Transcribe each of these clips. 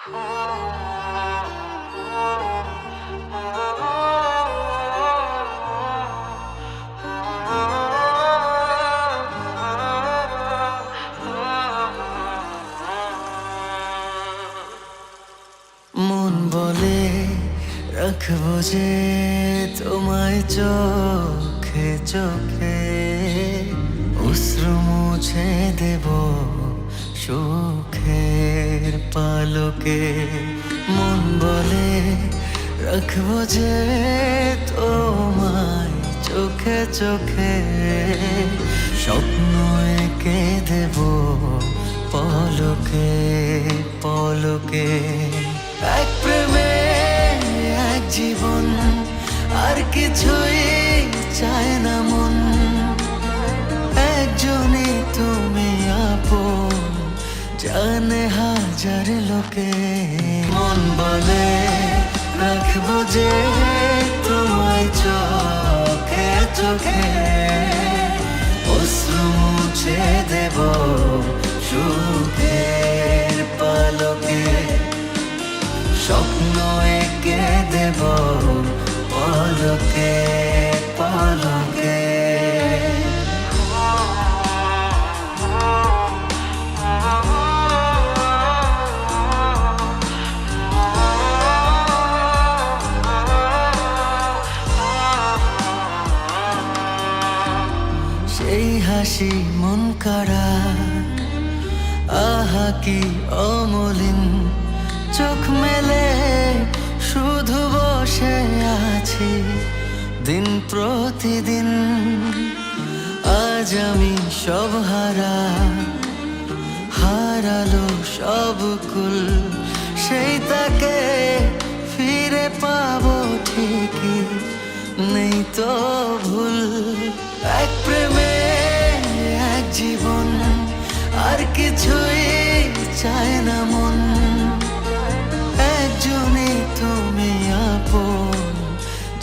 মন বলে রাখবো যে তোমায় চোখে চোখে, অশ্রু মুছে দেব সুখের পালকে। মন বলে রাখবো যে তোমায় চোখে চোখে, স্বপ্ন এঁকে দেব পলকে পলকে। এক প্রেমে এক জীবন, আর কিছুই চায় না মন। একজনই তুমি আপন, জানে হাজার লোকে। মন বলে রাখবো যে তোমায় চোখে চোখে, অশ্রু মুছে দেব সুখের পালকে। স্বপ্ন এঁকে দেব পলকে পলকে। সেই হাসি মন কাড়া, আহা কি অমলিন। চোখ মেলে শুধু বসে আছি দিন প্রতিদিন। আজ আমি সব হারালো সব কুল। সেই তাকে ফিরে পাবো ঠিকই, নেই তো ভুল। এক প্রেমে এক জীবন, আর কিছুই চায় না মন। একজনই তুমি আপন,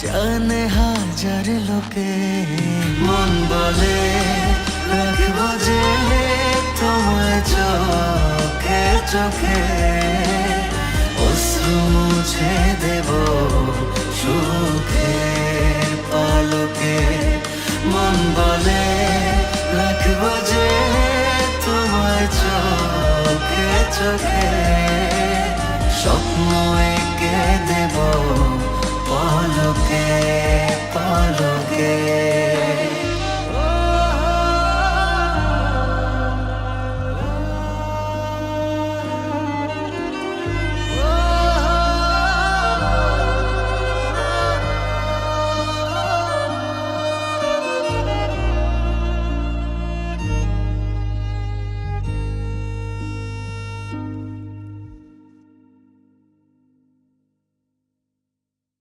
জানে হাজার লোকে। মন বলে রাখবো যে তোমায় চোখে চোখে, অশ্রু মুছে দেব সুখের পালকে। মন বলে রাখবো যে তোমায় চোখে চোখে, স্বপ্ন এঁকে দেব পলকে পলকে।